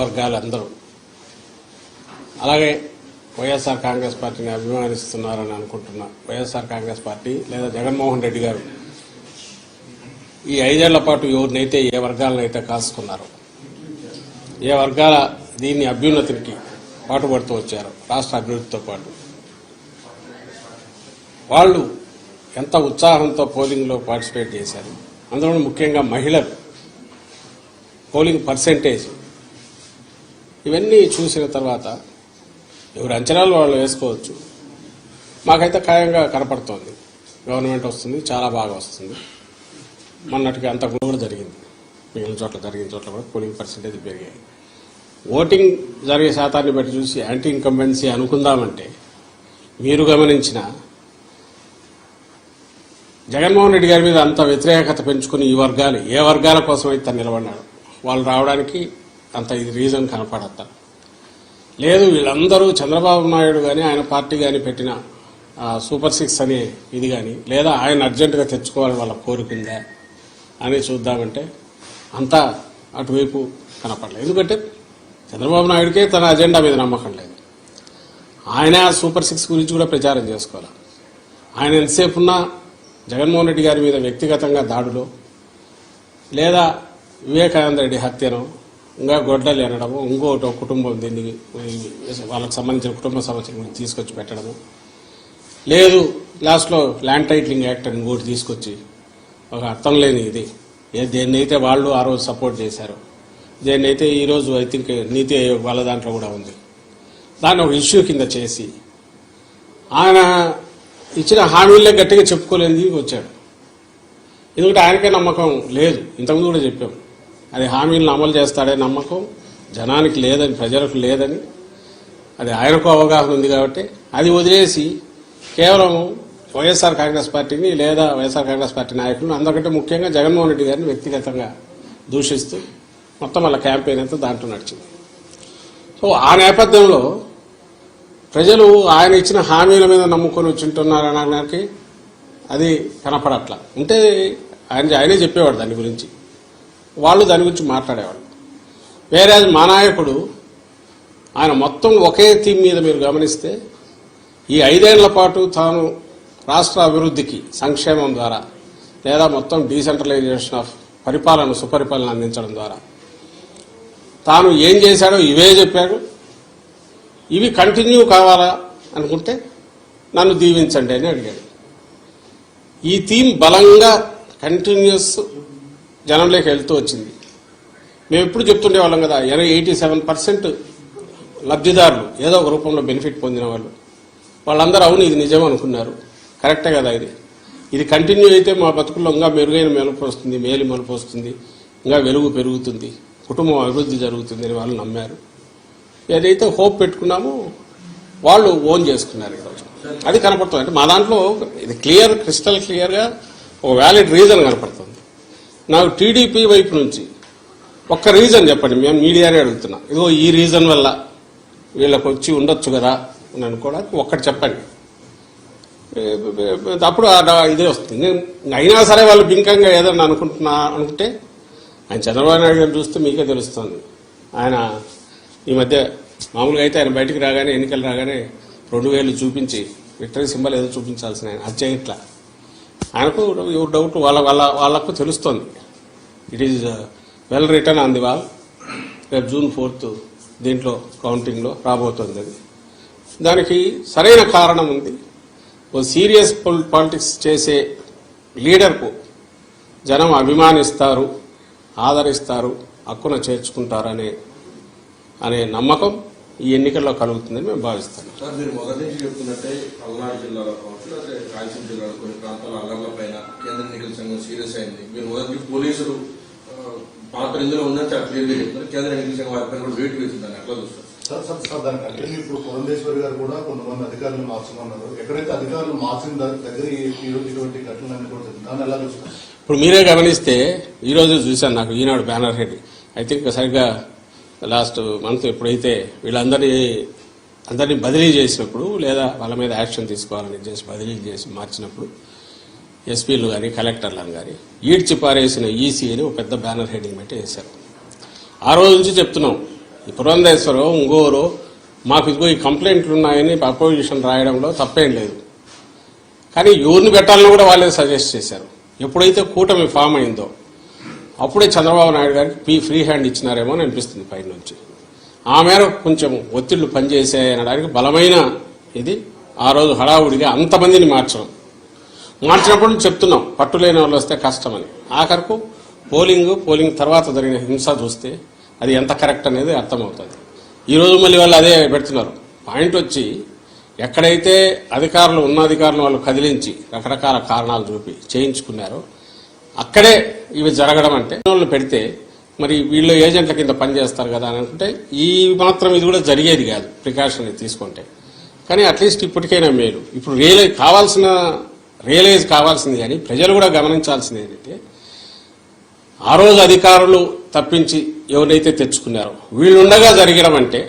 వర్గాలందరూ అలాగే వైఎస్ఆర్ కాంగ్రెస్ పార్టీని అభిమానిస్తున్నారని అనుకుంటున్నా. వైఎస్ఆర్ కాంగ్రెస్ పార్టీ లేదా జగన్మోహన్ రెడ్డి గారు ఈ 5 ఏళ్ల పాటు ఎవరినైతే ఏ వర్గాలనైతే కాసుకున్నారో, ఏ వర్గాల దీన్ని అభ్యున్నతికి పాటుపడుతూ వచ్చారో, రాష్ట్ర అభివృద్ధితో పాటు వాళ్ళు ఎంత ఉత్సాహంతో పోలింగ్లో పార్టిసిపేట్ చేశారు. అందులో ముఖ్యంగా మహిళలు పోలింగ్ పర్సెంటేజ్ ఇవన్నీ చూసిన తర్వాత ఎవరి అంచనాలు వాళ్ళు వేసుకోవచ్చు. మాకైతే ఖాయంగా కనపడుతోంది గవర్నమెంట్ వస్తుంది, చాలా బాగా వస్తుంది. మొన్నటికి అంత కూడా జరిగింది, మిగిలిన చోట్ల జరిగిన చోట్ల కూడా పోలింగ్ పర్సెంటేజ్ పెరిగాయి. ఓటింగ్ జరిగే శాతాన్ని బట్టి చూసి యాంటీ ఇన్కంబెన్సీ అనుకుందామంటే మీరు గమనించిన జగన్మోహన్ రెడ్డి గారి మీద అంత వ్యతిరేకత పెంచుకుని ఈ వర్గాలు ఏ వర్గాల కోసం అయితే నిలబడ్డాడు వాళ్ళు రావడానికి అంత ఇది రీజన్ కనపడతా లేదు. వీళ్ళందరూ చంద్రబాబు నాయుడు కానీ ఆయన పార్టీ కానీ పెట్టిన సూపర్ 6 అనే ఇది కానీ లేదా ఆయన అర్జెంటుగా తెచ్చుకోవాలని వాళ్ళ కోరుకుందా అని చూద్దామంటే అంతా అటువైపు కనపడలేదు. ఎందుకంటే చంద్రబాబు నాయుడికే తన అజెండా మీద నమ్మకం లేదు. ఆయన సూపర్ 6 గురించి కూడా ప్రచారం చేసుకోవాలి. ఆయన ఎంతసేపు ఉన్నా జగన్మోహన్ రెడ్డి గారి మీద వ్యక్తిగతంగా దాడులో లేదా వివేకానంద రెడ్డి హత్యను ఇంకా గొడ్డలు అనడము, ఇంకోటి కుటుంబం దీన్ని వాళ్ళకి సంబంధించిన కుటుంబ సమస్యలు తీసుకొచ్చి పెట్టడము, లేదు లాస్ట్లో ల్యాండ్ టైటిలింగ్ యాక్ట్ అని ఇంకోటి తీసుకొచ్చి ఒక అర్థం లేని ఇది దేన్నైతే వాళ్ళు ఆ రోజు సపోర్ట్ చేశారో, దేన్నైతే ఈరోజు ఐ థింక్ నీతి ఆయోగ్ వాళ్ళ దాంట్లో కూడా ఉంది, దాన్ని ఒక ఇష్యూ కింద చేసి ఆయన ఇచ్చిన హామీలే గట్టిగా చెప్పుకోలేని వచ్చాడు. ఎందుకంటే ఆయనకే నమ్మకం లేదు. ఇంతకుముందు కూడా చెప్పాం, అది హామీలను అమలు చేస్తాడే నమ్మకం జనానికి లేదని, ప్రజలకు లేదని. అది ఆయనకు అవగాహన ఉంది కాబట్టి అది వదిలేసి కేవలం వైఎస్ఆర్ కాంగ్రెస్ పార్టీని లేదా వైఎస్ఆర్ కాంగ్రెస్ పార్టీ నాయకులను అందరికంటే ముఖ్యంగా జగన్మోహన్ రెడ్డి గారిని వ్యక్తిగతంగా దూషిస్తూ మొత్తం వాళ్ళ క్యాంపెయిన్ అంతా దాంట్లో నడిచింది. సో ఆ నేపథ్యంలో ప్రజలు ఆయన ఇచ్చిన హామీల మీద నమ్ముకొని వచ్చింటున్నారనడానికి అది కనపడట్లా. ఉంటే ఆయనే చెప్పేవాడు దాని గురించి, వాళ్ళు దాని గురించి మాట్లాడేవాళ్ళు. వేరే మా నాయకుడు ఆయన మొత్తం ఒకే థీమ్ మీద మీరు గమనిస్తే ఈ 5 ఏళ్ల పాటు తాను రాష్ట్ర అభివృద్ధికి సంక్షేమం ద్వారా లేదా మొత్తం డీసెంట్రలైజేషన్ ఆఫ్ పరిపాలన సుపరిపాలన అందించడం ద్వారా తాను ఏం చేశాడో ఇవే చెప్పాడు. ఇవి కంటిన్యూ కావాలా అనుకుంటే నన్ను దీవించండి అని అడిగాడు. ఈ థీమ్ బలంగా కంటిన్యూస్ జనంలోకి వెళ్తూ వచ్చింది. మేము ఎప్పుడు చెప్తుండే వాళ్ళం కదా, 87% లబ్ధిదారులు ఏదో ఒక రూపంలో బెనిఫిట్ పొందిన వాళ్ళందరూ అవును ఇది నిజం అనుకున్నారు. కరెక్టే కదా, ఇది కంటిన్యూ అయితే మా బతుకుల్లో ఇంకా మెరుగైన మెలుపు వస్తుంది, మేలు మలుపు వస్తుంది, ఇంకా వెలుగు పెరుగుతుంది, కుటుంబం అభివృద్ధి జరుగుతుంది అని వాళ్ళు నమ్మారు. ఏదైతే హోప్ పెట్టుకున్నామో వాళ్ళు ఓన్ చేసుకున్నారు ఈరోజు. అది కనపడుతుంది. అంటే మా దాంట్లో ఇది క్రిస్టల్ క్లియర్గా ఒక వ్యాలిడ్ రీజన్ కనపడుతుంది. నాకు టీడీపీ వైపు నుంచి ఒక్క రీజన్ చెప్పండి, మేము మీడియానే అడుగుతున్నా, ఇదిగో ఈ రీజన్ వల్ల వీళ్ళకి వచ్చి ఉండొచ్చు కదా అని అనుకోవడానికి ఒక్కటి చెప్పండి. అప్పుడు ఇదే వస్తుంది. అయినా సరే వాళ్ళు బింకంగా ఏదన్నా అనుకుంటే ఆయన చంద్రబాబు నాయుడు గారిని చూస్తే మీకే తెలుస్తుంది. ఆయన ఈ మధ్య మామూలుగా అయితే ఆయన బయటికి రాగానే ఎన్నికలు రాగానే 2000 చూపించి విక్టరీ సింబల్ ఏదో చూపించాల్సిన ఆయన అది చేయట్లా. ఆయనకు ఎవరు డౌట్ వాళ్ళకు తెలుస్తోంది. It is well return on the wall. రేపు June 4th దీంట్లో కౌంటింగ్లో రాబోతోంది. అది దానికి సరైన కారణం ఉంది. ఓ సీరియస్ పాలిటిక్స్ చేసే లీడర్కు జనం అభిమానిస్తారు, ఆదరిస్తారు, హక్కున చేర్చుకుంటారనే నమ్మకం ఈ ఎన్నికల్లో కలుగుతుందని మేము భావిస్తాం. సార్, మీరు మొదటి నుంచి చెప్తున్నట్టే పల్నాడు జిల్లాలో కావచ్చు, లేదా రాయలసీమ జిల్లాలో కొన్ని ప్రాంతాల అల్లర్ల పైన కేంద్ర ఎన్నికల సంఘం సీరియస్ అయింది. మీరు మొదటి పోలీసులు పాత్ర ఇందులో ఉందని చాలా క్లియర్గా చెప్తున్నారు. కేంద్ర ఎన్నికల సంఘం వారిపైన కూడా వెయిట్ వేసిందని ఎట్లా చూస్తారు? సార్ దానికి ఇప్పుడు పురంధేశ్వరి గారు కూడా కొంతమంది అధికారులు మార్చమన్నారు. ఎక్కడైతే అధికారులు మార్చిన దగ్గర ఇటువంటి ఘటనలు కూడా దాన్ని ఎలా చూస్తారు? ఇప్పుడు మీరే గమనిస్తే ఈరోజు చూశాను, నాకు ఈనాడు బ్యానర్ హెడ్ ఐ థింక్ సరిగ్గా లాస్ట్ మంత్ ఎప్పుడైతే వీళ్ళందరినీ బదిలీ చేసినప్పుడు లేదా వాళ్ళ మీద యాక్షన్ తీసుకోవాలని చేసి బదిలీ చేసి మార్చినప్పుడు ఎస్పీలు కానీ కలెక్టర్లను కానీ ఈడ్చి పారేసిన ఈసీ అని ఒక పెద్ద బ్యానర్ హెడ్డింగ్ పెట్టి వేశారు. ఆ రోజు నుంచి చెప్తున్నాం, ఈ పురంధేశ్వరం ఇంగోరు మాకు ఇదిగో ఈ కంప్లైంట్లు ఉన్నాయని అపోజిషన్ రాయడంలో తప్పేం లేదు. కానీ ఎవరిని పెట్టాలని కూడా వాళ్ళే సజెస్ట్ చేశారు. ఎప్పుడైతే కూటమి ఫామ్ అయిందో అప్పుడే చంద్రబాబు నాయుడు గారికి ఫ్రీ హ్యాండ్ ఇచ్చినారేమో అని అనిపిస్తుంది పై నుంచి. ఆ మేర కొంచెం ఒత్తిళ్లు పనిచేసాయనడానికి బలమైన ఇది ఆ రోజు హడావుడిగా అంతమందిని మార్చినప్పుడు చెప్తున్నాం పట్టులేని వాళ్ళు వస్తే కష్టమని. ఆఖరకు పోలింగ్ తర్వాత జరిగిన హింస చూస్తే అది ఎంత కరెక్ట్ అనేది అర్థమవుతుంది. ఈరోజు మళ్ళీ వాళ్ళు అదే పెడుతున్నారు. పాయింట్ వచ్చి ఎక్కడైతే అధికారులు ఉన్న అధికారులను వాళ్ళు కదిలించి రకరకాల కారణాలు చూపి చేయించుకున్నారో అక్కడే ఇవి జరగడం అంటే వాళ్ళు పెడితే మరి వీళ్ళు ఏజెంట్ల కింద పనిచేస్తారు కదా అని అనుకుంటే ఈ మాత్రం ఇది కూడా జరిగేది కాదు ప్రికాషన్ తీసుకుంటే. కానీ అట్లీస్ట్ ఇప్పటికైనా మేలు. ఇప్పుడు రియలైజ్ కావాల్సింది కానీ ప్రజలు కూడా గమనించాల్సింది ఏంటంటే ఆ రోజు అధికారులు తప్పించి ఎవరైతే తెచ్చుకున్నారో వీళ్ళుండగా జరగడం అంటే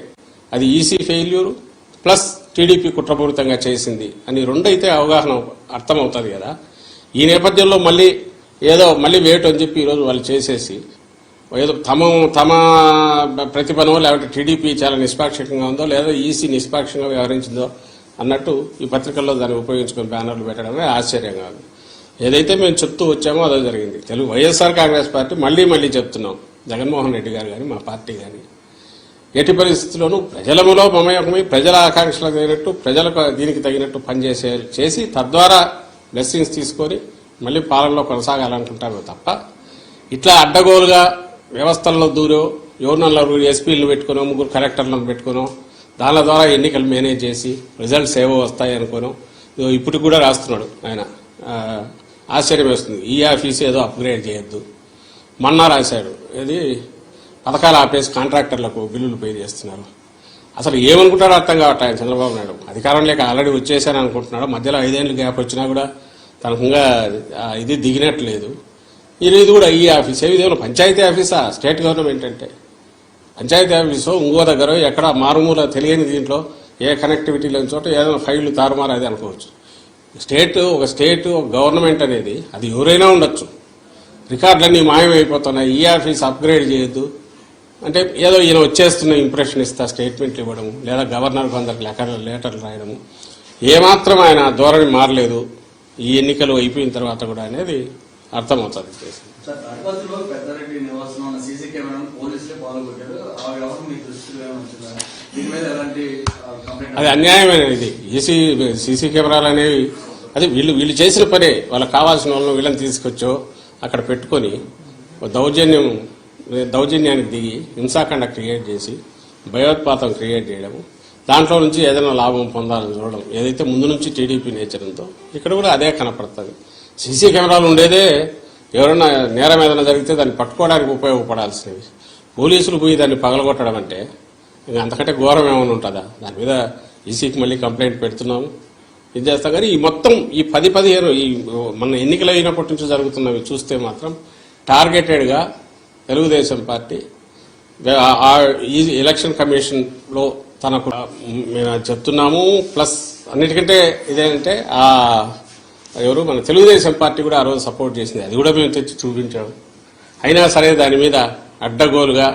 అది ఈసీ ఫెయిల్యూరు ప్లస్ టీడీపీ కుట్రపూరితంగా చేసింది అని రెండైతే అవగాహన అర్థమవుతుంది కదా. ఈ నేపథ్యంలో మళ్ళీ వేటు అని చెప్పి ఈరోజు వాళ్ళు చేసేసి ఏదో తమ ప్రతిభనో లేకపోతే టీడీపీ చాలా నిష్పాక్షికంగా ఉందో లేదా ఈసీ నిష్పాక్షంగా వ్యవహరించిందో అన్నట్టు ఈ పత్రికల్లో దాన్ని ఉపయోగించుకుని బ్యానర్లు పెట్టడమే ఆశ్చర్యంగా ఉంది. ఏదైతే మేము చెప్తూ వచ్చామో అదే జరిగింది. వైఎస్ఆర్ కాంగ్రెస్ పార్టీ మళ్ళీ చెప్తున్నాం, జగన్మోహన్ రెడ్డి గారు కానీ మా పార్టీ కానీ ఎట్టి పరిస్థితుల్లోనూ ప్రజలములో మమేకమై ప్రజల ఆకాంక్షలకు తగినట్టు ప్రజలకు దీనికి తగినట్టు చేసి తద్వారా బ్లెస్సింగ్స్ తీసుకొని మళ్ళీ పాలనలో కొనసాగాలనుకుంటామే తప్ప ఇట్లా అడ్డగోలుగా వ్యవస్థల్లో దూరో ఎవరినో ఎస్పీలను పెట్టుకునో 3 కలెక్టర్లను పెట్టుకునో దాని ద్వారా ఎన్నికలు మేనేజ్ చేసి రిజల్ట్స్ ఏవో వస్తాయి అనుకోను ఇప్పటికి కూడా రాస్తున్నాడు ఆయన. ఆశ్చర్యం వేస్తుంది. ఈ ఆఫీస్ ఏదో అప్గ్రేడ్ చేయొద్దు మొన్న రాశాడు. ఇది పథకాలు ఆపేసి కాంట్రాక్టర్లకు బిల్లులు పే చేస్తున్నారు. అసలు ఏమనుకుంటాడో అర్థం కావట్లేదు ఆయన చంద్రబాబు నాయుడు. అధికారం లేక ఆల్రెడీ వచ్చేసాను అనుకుంటున్నాడు. మధ్యలో 5 ఏళ్ళు గ్యాప్ వచ్చినా కూడా తనకంగా ఇది దిగినట్లేదు. ఇది కూడా ఈ ఆఫీస్ ఏదో పంచాయతీ ఆఫీసా స్టేట్ గవర్నమెంట్ అంటే పంచాయతీ ఆఫీసు ఇంకో దగ్గర ఎక్కడ మారుమూల తెలియని దీంట్లో ఏ కనెక్టివిటీ లేని చోట ఏదైనా ఫైళ్లు తారుమారు అది అనుకోవచ్చు. ఒక స్టేట్ గవర్నమెంట్ అనేది అది ఎవరైనా ఉండొచ్చు. రికార్డులన్నీ మాయమైపోతున్నాయి. ఈ ఆఫీస్ అప్గ్రేడ్ చేయొద్దు అంటే ఏదో ఈయన వచ్చేస్తున్న ఇంప్రెషన్ ఇస్తా స్టేట్మెంట్లు ఇవ్వడము లేదా గవర్నర్ కొందరికి లెటర్లు రాయడము ఏమాత్రం ఆయన ధోరణి మారలేదు ఈ ఎన్నికలు అయిపోయిన తర్వాత కూడా అనేది అర్థమవుతుంది. పెద్దారెడ్డి నివాసంలో ఉన్న సీసీ కెమెరాను పోలీసులే పాల్గొట్టారు. ఆ వ్యవహారం మీ దృష్టిలో ఏమొచ్చిందా? దీని మీద ఎలాంటి కంప్లైంట్? అది అన్యాయమైన ఇది. సీసీ కెమెరాలు అనేవి అది వీళ్ళు చేసిన పనే. వాళ్ళకి కావాల్సిన వాళ్ళని వీళ్ళని తీసుకొచ్చో అక్కడ పెట్టుకొని దౌర్జన్యానికి దిగి హింసాకాండ క్రియేట్ చేసి భయోత్పాతం క్రియేట్ చేయడము దాంట్లో నుంచి ఏదైనా లాభం పొందాలని చూడడం ఏదైతే ముందు నుంచి టీడీపీ నేచర్ ఉందో ఇక్కడ కూడా అదే కనపడుతుంది. సీసీ కెమెరాలు ఉండేదే ఎవరైనా నేరం ఏదైనా జరిగితే దాన్ని పట్టుకోవడానికి ఉపయోగపడాల్సినవి. పోలీసులు పోయి దాన్ని పగలగొట్టడం అంటే ఇంకా అంతకంటే ఘోరం ఏమైనా ఉంటుందా? దాని మీద ఈసీకి మళ్ళీ కంప్లైంట్ పెడుతున్నాము, ఇది చేస్తాం. కానీ ఈ మొత్తం ఈ 10-15 ఈ మన ఎన్నికలు అయినప్పటి నుంచి జరుగుతున్నవి చూస్తే మాత్రం టార్గెటెడ్గా తెలుగుదేశం పార్టీ ఈ ఎలక్షన్ కమిషన్లో తనకు మేము చెప్తున్నాము. ప్లస్ అన్నిటికంటే ఇదేంటే ఎవరు మన తెలుగుదేశం పార్టీ కూడా ఆ రోజు సపోర్ట్ చేసింది. అది కూడా మేము తెచ్చి చూపించాము. అయినా సరే దాని మీద అడ్డగోలుగా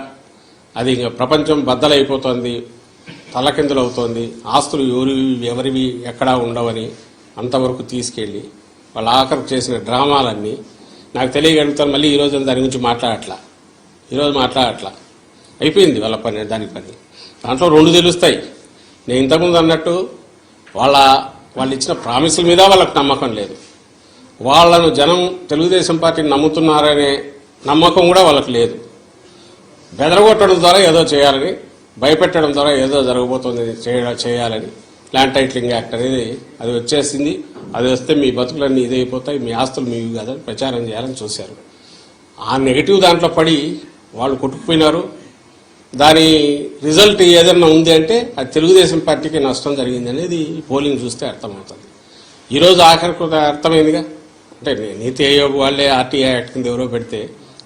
అది ఇంకా ప్రపంచం బద్దలైపోతుంది, తలకిందులు అవుతోంది, ఆస్తులు ఎవరివి ఎక్కడా ఉండవని అంతవరకు తీసుకెళ్లి వాళ్ళ ఆఖరికి చేసిన డ్రామాలన్నీ నాకు తెలియగలుగుతాను. మళ్ళీ ఈరోజు దాని గురించి మాట్లాడట్లా. అయిపోయింది వాళ్ళ పని. దాని పని దాంట్లో 2 తెలుస్తాయి. నేను ఇంతకుముందు అన్నట్టు వాళ్ళు ఇచ్చిన ప్రామిసుల మీద వాళ్ళకి నమ్మకం లేదు. వాళ్లను జనం తెలుగుదేశం పార్టీని నమ్ముతున్నారనే నమ్మకం కూడా వాళ్ళకి లేదు. బెదరగొట్టడం ద్వారా ఏదో చేయాలని, భయపెట్టడం ద్వారా ఏదో జరగబోతుంది చేయాలని ల్యాండ్ టైటిలింగ్ యాక్ట్ అనేది అది వచ్చేసింది. అది వస్తే మీ బతుకులన్నీ ఇదైపోతాయి, మీ ఆస్తులు మీవి కాదని ప్రచారం చేయాలని చూశారు. ఆ నెగిటివ్ దాంట్లో పడి వాళ్ళు కొట్టుకుపోయినారు. దాని రిజల్ట్ ఏదన్నా ఉంది అంటే అది తెలుగుదేశం పార్టీకి నష్టం జరిగింది అనేది పోలింగ్ చూస్తే అర్థమవుతుంది. ఈరోజు ఆఖరికి అర్థమైందిగా. అంటే నీతి ఆయోగ్ వాళ్ళే ఆర్టీఐ యాక్ట్ కింద ఎవరో పెడితే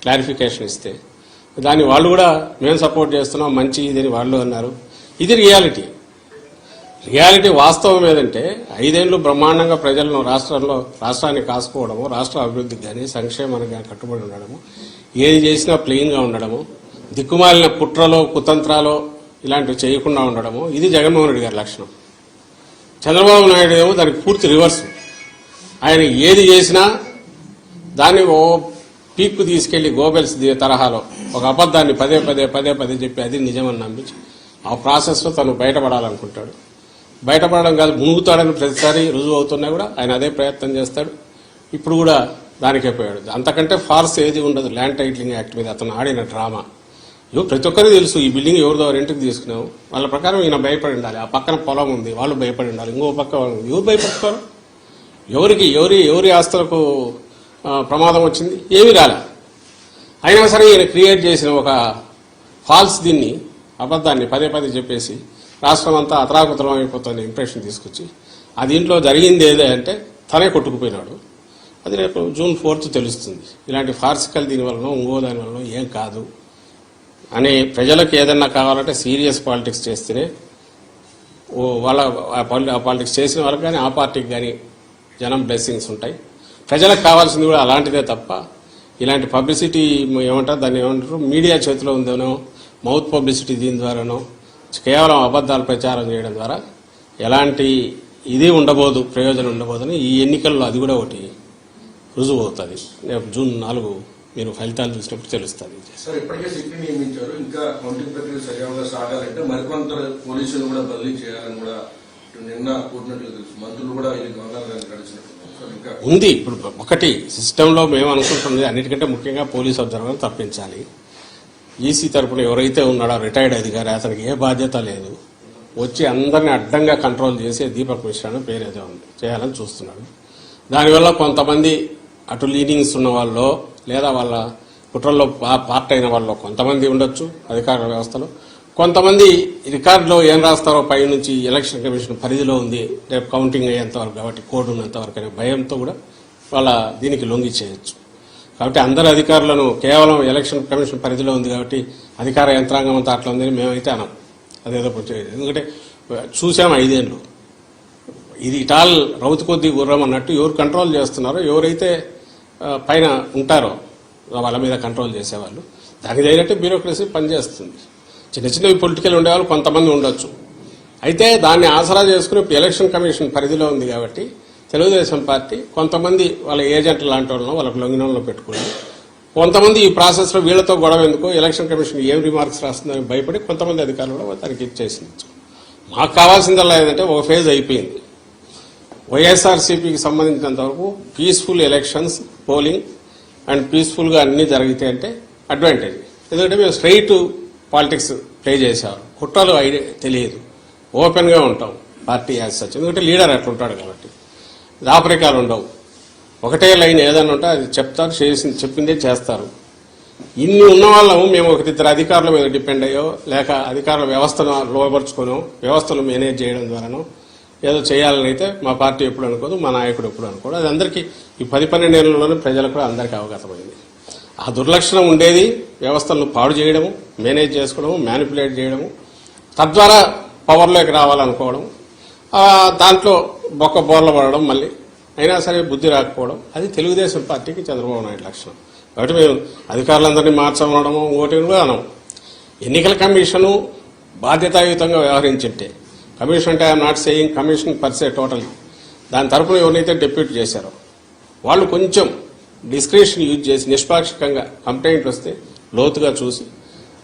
క్లారిఫికేషన్ ఇస్తే దాన్ని వాళ్ళు కూడా మేము సపోర్ట్ చేస్తున్నాం మంచి ఇదని వాళ్ళు అన్నారు. ఇది రియాలిటీ వాస్తవం ఏదంటే 5 ఏళ్లు బ్రహ్మాండంగా ప్రజలను రాష్ట్రాన్ని కాసుకోవడము, రాష్ట్ర అభివృద్ధికి కానీ సంక్షేమానికి కానీ కట్టుబడి ఉండడము, ఏది చేసినా ప్లెయిన్గా ఉండడము, దిక్కుమాలిన కుట్రలో కుతంత్రాలో ఇలాంటివి చేయకుండా ఉండడము ఇది జగన్మోహన్ రెడ్డి గారి లక్షణం. చంద్రబాబు నాయుడు ఏమో దానికి పూర్తి రివర్స్. ఆయన ఏది చేసినా దాన్ని ఓ పీక్కు తీసుకెళ్లి గోబెల్స్ తరహాలో ఒక అబద్ధాన్ని పదే పదే చెప్పి అది నిజమని నమ్మించి ఆ ప్రాసెస్లో తను బయటపడాలనుకుంటాడు. బయటపడడం కాదు, మునుగుతాడని ప్రతిసారి రుజువు అవుతున్నా కూడా ఆయన అదే ప్రయత్నం చేస్తాడు. ఇప్పుడు కూడా దానికే పోయాడు. అంతకంటే ఫార్స్ ఏది ఉండదు ల్యాండ్ టైటిలింగ్ యాక్ట్ మీద అతను ఆడిన డ్రామా. ప్రతి ఒక్కరికి తెలుసు ఈ బిల్డింగ్ ఎవరిదో రెంట్కి తీసుకున్నావు, వాళ్ళ ప్రకారం ఈయన భయపడి ఉండాలి. ఆ పక్కన పొలం ఉంది, వాళ్ళు భయపడి ఉండాలి. ఇంకో పక్క ఎవరు భయపడతారు? ఎవరి ఆస్తులకు ప్రమాదం వచ్చింది? ఏమీ రాలే. అయినా సరే ఈయన క్రియేట్ చేసిన ఒక ఫాల్స్ దీన్ని అబద్ధాన్ని పదే చెప్పేసి రాష్ట్రం అంతా అతరాకుతలం అయిపోతున్న ఇంప్రెషన్ తీసుకొచ్చి ఆ దీంట్లో జరిగింది ఏదే అంటే తనే కొట్టుకుపోయినాడు. అది రేపు June 4th తెలుస్తుంది. ఇలాంటి ఫార్సికల్ దీనివల్ల ఇంకో దాని వల్ల ఏం కాదు అని ప్రజలకు ఏదన్నా కావాలంటే సీరియస్ పాలిటిక్స్ చేస్తేనే వాళ్ళ పాలిటిక్స్ చేసిన వాళ్ళకి కానీ ఆ పార్టీకి కానీ జనం బ్లెస్సింగ్స్ ఉంటాయి. ప్రజలకు కావాల్సింది కూడా అలాంటిదే తప్ప ఇలాంటి పబ్లిసిటీ ఏమంటారు దాన్ని ఏమంటారు మీడియా చేతిలో ఉందనో మౌత్ పబ్లిసిటీ దీని ద్వారానో కేవలం అబద్ధాలు ప్రచారం చేయడం ద్వారా ఎలాంటి ఇది ఉండబోదు, ప్రయోజనం ఉండబోదని ఈ ఎన్నికల్లో అది కూడా ఒకటి రుజువు అవుతుంది. రేపు June 4 మీరు ఫలితాలు చూసినప్పుడు తెలుస్తుంది. సార్ ఇప్పటికే సిట్ని నియమించారు, ఇంకా కౌంటింగ్ ప్రక్రియ సజావుగా సాగాలంటే మరికొంత పోలీసులు కూడా బదిలీ చేయాలని కూడా నిన్న కూడినట్లు తెలుసు. మంత్రులు కూడా ఇది గవర్నర్ గడిచినట్టు ఉంది. ఇప్పుడు ఒకటి సిస్టంలో మేము అనుకుంటున్నది అన్నిటికంటే ముఖ్యంగా పోలీస్ అబ్జర్వర్ తప్పించాలి. ఈసీ తరఫున ఎవరైతే ఉన్నాడో రిటైర్డ్ అధికారి అతనికి ఏ బాధ్యత లేదు, వచ్చి అందరినీ అడ్డంగా కంట్రోల్ చేసే దీపక్ మిశ్రా పేరు ఏదో ఉంది చేయాలని చూస్తున్నాడు. దానివల్ల కొంతమంది అటు లీనింగ్స్ ఉన్న వాళ్ళు లేదా వాళ్ళ కుట్రల్లో పార్ట్ అయిన వాళ్ళు కొంతమంది ఉండొచ్చు అధికార వ్యవస్థలో, కొంతమంది రికార్డులో ఏం రాస్తారో పై నుంచి ఎలక్షన్ కమిషన్ పరిధిలో ఉంది రేపు కౌంటింగ్ అయ్యేంతవరకు కాబట్టి కోడ్ ఉన్నంతవరకు అనే భయంతో కూడా వాళ్ళ దీనికి లొంగి చేయొచ్చు. కాబట్టి అందరు అధికారులను కేవలం ఎలక్షన్ కమిషన్ పరిధిలో ఉంది కాబట్టి అధికార యంత్రాంగం అంతా అట్లా ఉందని మేమైతే అనం. అదేదో ఎందుకంటే చూసాం 5 ఏళ్ళు ఇది ఇటాల్ రౌతు కొద్దీ గుర్రం అన్నట్టు ఎవరు కంట్రోల్ చేస్తున్నారో ఎవరైతే పైన ఉంటారో వాళ్ళ మీద కంట్రోల్ చేసేవాళ్ళు దానికి తగినట్టు బ్యూరోక్రసీ పనిచేస్తుంది. చిన్నవి పొలిటికల్ ఉండేవాళ్ళు కొంతమంది ఉండొచ్చు. అయితే దాన్ని ఆసరా చేసుకుని ఎలక్షన్ కమిషన్ పరిధిలో ఉంది కాబట్టి తెలుగుదేశం పార్టీ కొంతమంది వాళ్ళ ఏజెంట్ లాంటి వాళ్ళను వాళ్ళకు లొంగిన వాళ్ళని పెట్టుకుని కొంతమంది ఈ ప్రాసెస్లో వీళ్లతో గొడవ ఎందుకో ఎలక్షన్ కమిషన్ ఏం రిమార్క్స్ రాస్తుందని భయపడి కొంతమంది అధికారులు కూడా దానికి ఇచ్చేసింది. మాకు కావాల్సిందల్లా ఏంటంటే ఒక ఫేజ్ అయిపోయింది. వైఎస్ఆర్సీపీకి సంబంధించినంత వరకు పీస్ఫుల్ ఎలక్షన్స్ పోలింగ్ అండ్ పీస్ఫుల్గా అన్నీ జరిగితే అంటే అడ్వాంటేజ్. ఎందుకంటే మేము స్ట్రైట్ పాలిటిక్స్ ప్లే చేసేవారు, కుట్రలు తెలియదు, ఓపెన్గా ఉంటాం పార్టీ యాజ్ సచ్. ఎందుకంటే లీడర్ అట్లా ఉంటాడు కాబట్టి దాపరికాలు ఉండవు. ఒకటే లైన్ ఏదైనా ఉంటే అది చెప్తారు, చెప్పిందే చేస్తారు. ఇన్ని ఉన్న వాళ్ళము మేము ఒకరిద్దరు అధికారుల మీద డిపెండ్ అయ్యో లేక అధికారుల వ్యవస్థను లోపరుచుకోనో వ్యవస్థను మేనేజ్ చేయడం ద్వారానో ఏదో చేయాలని అయితే మా పార్టీ ఎప్పుడు అనుకోదు, మా నాయకుడు ఎప్పుడు అనుకోడు. అది అందరికీ ఈ 10-12 ఏళ్లలోనే ప్రజలకు కూడా అందరికీ అవగతమైంది. ఆ దుర్లక్షణం ఉండేది వ్యవస్థలను పాడు చేయడము, మేనేజ్ చేసుకోవడము, మ్యానిపులేట్ చేయడము, తద్వారా పవర్లోకి రావాలనుకోవడం, దాంట్లో బోర్ల పడడం, మళ్ళీ అయినా సరే బుద్ధి రాకపోవడం. అది తెలుగుదేశం పార్టీకి చంద్రబాబు నాయుడు లక్షణం. కాబట్టి మేము అధికారులందరినీ మార్చమనడము ఓటింగ్ కూడా అనం. ఎన్నికల కమిషను బాధ్యతాయుతంగా వ్యవహరించింటే, కమిషన్ అంటే I'm not saying commission per se total, దాని తరఫున ఎవరైతే డెప్యూట్ చేశారో వాళ్ళు కొంచెం డిస్క్రిప్షన్ యూజ్ చేసి నిష్పాక్షికంగా కంప్లైంట్ వస్తే లోతుగా చూసి,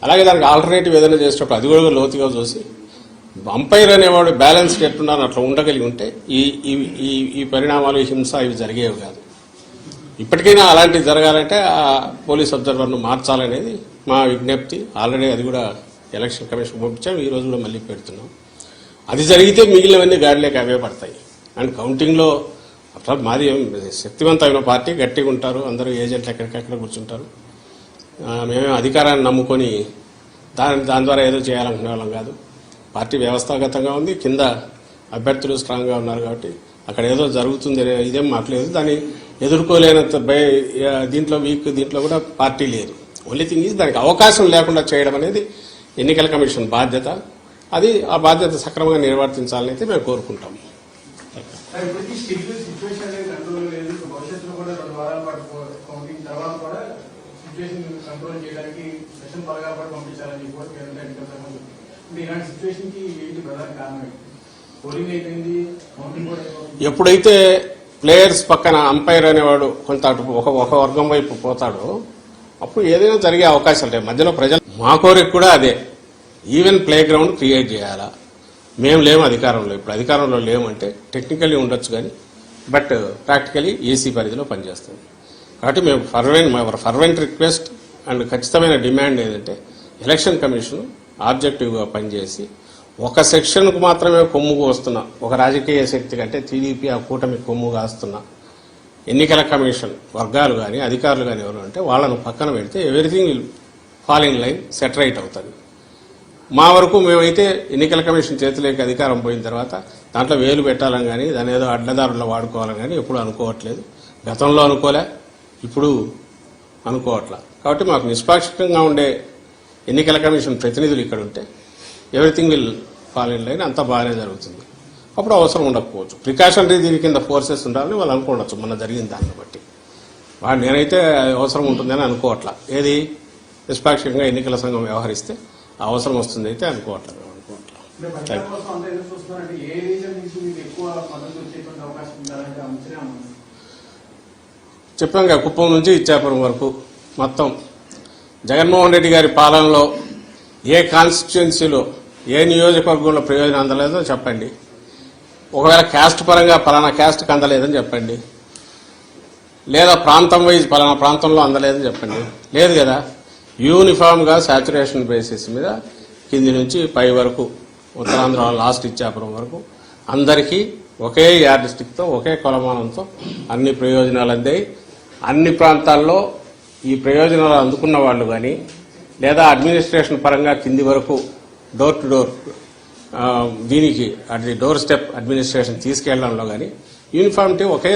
అలాగే దానికి ఆల్టర్నేటివ్ ఏదైనా చేసేటప్పుడు అది కూడా లోతుగా చూసి, అంపైర్ అనేవాడు బ్యాలెన్స్ ఎట్టున్నారని అట్లా ఉండగలిగి ఉంటే ఈ పరిణామాలు హింస ఇవి జరిగేవి కాదు. ఇప్పటికైనా అలాంటివి జరగాలంటే ఆ పోలీస్ అబ్జర్వర్ను మార్చాలనేది మా విజ్ఞప్తి. ఆల్రెడీ అది కూడా ఎలక్షన్ కమిషన్ పంపించాం, ఈ రోజు కూడా మళ్ళీ పెడుతున్నాం. అది జరిగితే మిగిలినవన్నీ గాడిలోకి అవే పడతాయి. అండ్ కౌంటింగ్లో అట్లా మాది శక్తివంతమైన పార్టీ, గట్టిగా ఉంటారు, అందరూ ఏజెంట్లు ఎక్కడికెక్కడ కూర్చుంటారు. మేమే అధికారాన్ని నమ్ముకొని దాని ద్వారా ఏదో చేయాలనుకునే వాళ్ళం కాదు. పార్టీ వ్యవస్థాగతంగా ఉంది, కింద అభ్యర్థులు స్ట్రాంగ్గా ఉన్నారు కాబట్టి అక్కడ ఏదో జరుగుతుంది ఇదేం మాకు లేదు. దాన్ని ఎదుర్కోలేనంత దీంట్లో వీక్ దీంట్లో కూడా పార్టీ లేదు. ఓన్లీ థింగ్ ఈజ్ దానికి అవకాశం లేకుండా చేయడం అనేది ఎన్నికల కమిషన్ బాధ్యత. అది ఆ బాధ్యత సక్రమంగా నిర్వర్తించాలని అయితే మేము కోరుకుంటాము. సిచ్యువేషన్ కంట్రోల్ లేదు. భవిష్యత్తులో కూడా 2 వారాల పాటు కౌంటింగ్ తర్వాత కూడా సిచ్యువేషన్ కంట్రోల్ చేయడానికి సెషన్ త్వరగా కూడా పంపించాలని కూడా కేంద్ర ఎన్నికల సంఘం చెప్తుంది. అంటే ఇలాంటి సిచ్యువేషన్ కి ఏంటి ప్రధాన కారణం ఏంటి? పోలింగ్ అయిపోయింది, కౌంటింగ్ కూడా అయిపోయింది. ఎప్పుడైతే ప్లేయర్స్ పక్కన అంపైర్ అనేవాడు కొంత అటు ఒక వర్గం వైపు పోతాడో అప్పుడు ఏదైనా జరిగే అవకాశాలు ఉంటాయి. మధ్యలో ప్రజలు మా కోరిక కూడా అదే, ఈవెన్ ప్లే గ్రౌండ్ క్రియేట్ చేయాలా. మేము లేము అధికారంలో, ఇప్పుడు అధికారంలో లేమంటే టెక్నికల్లీ ఉండొచ్చు కానీ బట్ ప్రాక్టికలీ ఏసీ పరిధిలో పనిచేస్తుంది. కాబట్టి మేము ఫర్వెంట్ రిక్వెస్ట్ అండ్ ఖచ్చితమైన డిమాండ్ ఏంటంటే ఎలక్షన్ కమిషన్ ఆబ్జెక్టివ్గా పనిచేసి ఒక సెక్షన్కు మాత్రమే కొమ్ము వస్తున్న ఒక రాజకీయ శక్తి కంటే టీడీపీ ఆ కూటమి కొమ్ము కాస్తున్న ఎన్నికల కమిషన్ వర్గాలు కానీ అధికారులు కానీ ఎవరు అంటే వాళ్ళను పక్కన పెడితే everything will fall in line set right అవుతుంది. మా వరకు మేమైతే ఎన్నికల కమిషన్ చేతిలోకి అధికారం పోయిన తర్వాత దాంట్లో వేలు పెట్టాలని కానీ దాని ఏదో అడ్డదారుల్లో వాడుకోవాలని కానీ ఎప్పుడు అనుకోవట్లేదు. గతంలో అనుకోలే, ఇప్పుడు అనుకోవట్లా. కాబట్టి మాకు నిష్పాక్షికంగా ఉండే ఎన్నికల కమిషన్ ప్రతినిధులు ఇక్కడ ఉంటే everything will fall in line, అంతా బాగానే జరుగుతుంది. అప్పుడు అవసరం ఉండకపోవచ్చు, ప్రికాషనరీ దీని కింద ఫోర్సెస్ ఉండాలని వాళ్ళు అనుకోవచ్చు. మొన్న జరిగిన దాన్ని బట్టి నేనైతే అవసరం ఉంటుందని అనుకోవట్లా. ఏది నిష్పాక్షికంగా ఎన్నికల సంఘం వ్యవహరిస్తే అవసరం వస్తుంది అయితే అనుకోవట్లేదు. అంటే ప్రచారం కోసం అంతా ఎదురు చూస్తున్నారంటే ఏ రీజన్ నుంచి మీకు ఎక్కువ మద్దతు వచ్చేటువంటి అవకాశం ఉండాలంటే అంచనా ఉంది. చెప్పాం కదా, కుప్పం నుంచి ఇచ్చాపురం వరకు మొత్తం జగన్మోహన్ రెడ్డి గారి పాలనలో ఏ కాన్స్టిట్యుయెన్సీలో ఏ నియోజకవర్గంలో ప్రయోజనం అందలేదో చెప్పండి. ఒకవేళ క్యాస్ట్ పరంగా పలానా క్యాస్ట్కి అందలేదని చెప్పండి, లేదా ప్రాంతం వైజ్ పలానా ప్రాంతంలో అందలేదని చెప్పండి. లేదు కదా, యూనిఫామ్గా సాచురేషన్ బేసిస్ మీద కింది నుంచి పై వరకు ఉత్తరాంధ్ర లాస్ట్ ఇచ్చాపురం వరకు అందరికీ ఒకే యార్డ్ స్టిక్తో ఒకే కొలమానంతో అన్ని ప్రయోజనాలు అందాయి. అన్ని ప్రాంతాల్లో ఈ ప్రయోజనాలు అందుకున్న వాళ్ళు కానీ లేదా అడ్మినిస్ట్రేషన్ పరంగా కింది వరకు డోర్ టు డోర్ దీనికి అది డోర్ స్టెప్ అడ్మినిస్ట్రేషన్ తీసుకెళ్లడంలో కానీ యూనిఫామిటీ ఒకే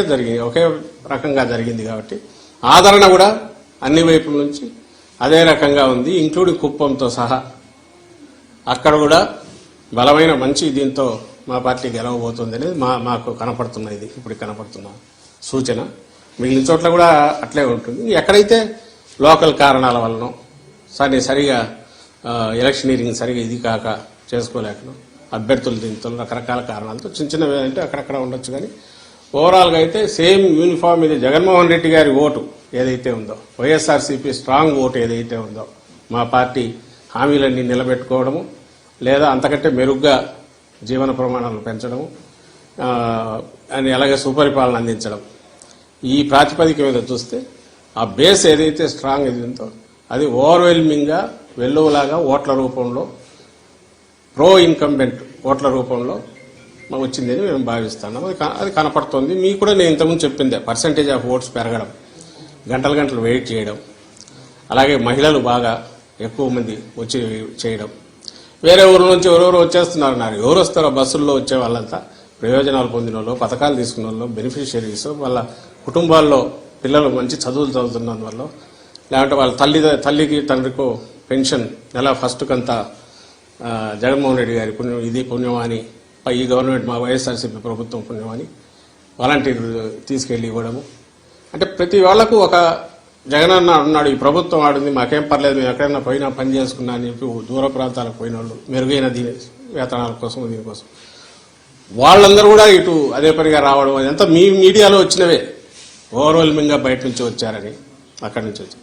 రకంగా జరిగింది. కాబట్టి ఆదరణ కూడా అన్ని వైపుల నుంచి అదే రకంగా ఉంది, ఇంక్లూడింగ్ కుప్పంతో సహా. అక్కడ కూడా బలమైన మంచి దీంతో మా పార్టీ గెలవబోతుంది అనేది మాకు కనపడుతున్న ఇది ఇప్పుడు కనపడుతున్న సూచన. మిగిలిన చోట్ల కూడా అట్లే ఉంటుంది. ఎక్కడైతే లోకల్ కారణాల వలన సరిగా ఎలక్షనీరింగ్ సరిగా ఇది కాక చేసుకోలేకను అభ్యర్థులు దీంతో రకరకాల కారణాలతో చిన్నవి అంటే అక్కడక్కడ ఉండొచ్చు. కానీ ఓవరాల్గా అయితే సేమ్ యూనిఫామ్ ఇది జగన్మోహన్ రెడ్డి గారి ఓటు ఏదైతే ఉందో, వైఎస్ఆర్సీపీ స్ట్రాంగ్ ఓటు ఏదైతే ఉందో, మా పార్టీ హామీలన్నీ నిలబెట్టుకోవడము లేదా అంతకంటే మెరుగ్గా జీవన ప్రమాణాలను పెంచడము అని అలాగే సుపరిపాలన అందించడం, ఈ ప్రాతిపదిక మీద చూస్తే ఆ బేస్ ఏదైతే స్ట్రాంగ్ ఇది ఉందో అది ఓవర్వెల్మింగ్గా వెల్లువలాగా ఓట్ల రూపంలో ప్రో ఇన్కంబెంట్ ఓట్ల రూపంలో వచ్చిందని మేము భావిస్తున్నాం. అది కనపడుతోంది. మీకు కూడా నేను ఇంతకుముందు చెప్పిందే, పర్సంటేజ్ ఆఫ్ ఓట్స్ పెరగడం, గంటలు వెయిట్ చేయడం, అలాగే మహిళలు బాగా ఎక్కువ మంది వచ్చి చేయడం, వేరే ఊరు నుంచి ఎవరెవరు వచ్చేస్తున్నారు. ఎవరు వస్తారో బస్సుల్లో వచ్చే వాళ్ళంతా ప్రయోజనాలు పొందిన వాళ్ళు, పథకాలు తీసుకున్న వాళ్ళు, బెనిఫిషియరీస్, వాళ్ళ కుటుంబాల్లో పిల్లలు మంచి చదువులు చదువుతున్నందువల్ల, లేదంటే వాళ్ళ తల్లికి తండ్రికో పెన్షన్ నెల ఫస్ట్ కంతా జగన్మోహన్ రెడ్డి గారి పుణ్యం, ఇది పుణ్యమాని ఈ గవర్నమెంట్ మా వైఎస్ఆర్సీపీ ప్రభుత్వం పుణ్యమని వాలంటీర్ తీసుకెళ్లి ఇవ్వడము. అంటే ప్రతి వాళ్లకు ఒక జగనన్న ఉన్నాడు, ఈ ప్రభుత్వం ఆడుంది, మాకేం పర్లేదు, మేము ఎక్కడైనా పోయినా పని చేసుకున్నా అని చెప్పి దూర ప్రాంతాలకు పోయిన వాళ్ళు మెరుగైన వేతనాల కోసం దీనికోసం వాళ్ళందరూ కూడా ఇటు అదే పనిగా రావడం, అదంతా మీ మీడియాలో వచ్చినవే, ఓవర్వెల్మింగ్గా బయట నుంచి వచ్చారని అక్కడి నుంచి వచ్చి.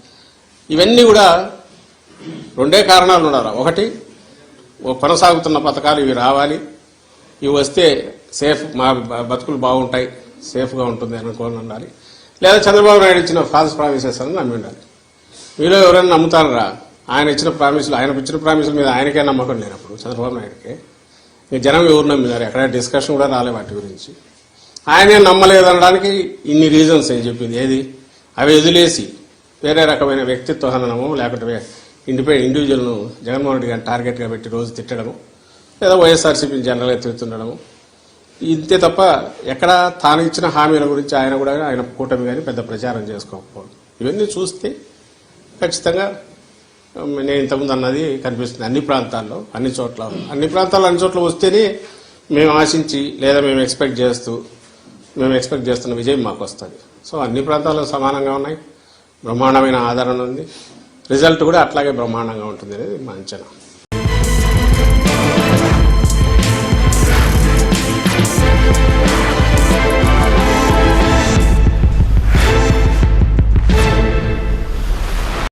ఇవన్నీ కూడా రెండే కారణాలు ఉండాలి. ఒకటి, కొనసాగుతున్న పథకాలు ఇవి రావాలి, ఇవి వస్తే సేఫ్, మా బతుకులు బాగుంటాయి, సేఫ్గా ఉంటుంది అనుకోని ఉండాలి. లేదా చంద్రబాబు నాయుడు ఇచ్చిన ఫాల్స్ ప్రామిసెస్ అని నమ్మి ఉండాలి. మీలో ఎవరైనా నమ్ముతారా? ఆయన ఇచ్చిన ప్రామిసుల మీద ఆయనకే నమ్మకం లేనప్పుడు చంద్రబాబు నాయుడుకే జనం ఎవరు నమ్మినారు? ఎక్కడ డిస్కషన్ కూడా రాలే వాటి గురించి. ఆయనే నమ్మలేదనడానికి ఇన్ని రీజన్స్ ఏం చెప్పింది. ఏది అవి వదిలేసి వేరే రకమైన వ్యక్తిత్వ హననము, లేకపోతే ఇండివిజువల్ను జగన్మోహన్ రెడ్డి గారిని టార్గెట్గా పెట్టి రోజు తిట్టడము, లేదా వైఎస్ఆర్సీపీని జనరల్గా తిరుగుతుండడము, ఇంతే తప్ప ఎక్కడ తాను ఇచ్చిన హామీల గురించి ఆయన కూటమి కానీ పెద్ద ప్రచారం చేసుకోకపోవడం. ఇవన్నీ చూస్తే ఖచ్చితంగా నేను ఇంతకుముందు అన్నది కనిపిస్తుంది. అన్ని ప్రాంతాల్లో అన్ని చోట్ల వస్తేనే మేము ఆశించి లేదా మేము ఎక్స్పెక్ట్ చేస్తున్న విజయం మాకు వస్తుంది. సో అన్ని ప్రాంతాల్లో సమానంగా ఉన్నాయి. బ్రహ్మాండమైన ఆదరణ ఉంది. రిజల్ట్ కూడా అట్లాగే బ్రహ్మాండంగా ఉంటుంది అనేది మా అంచనా.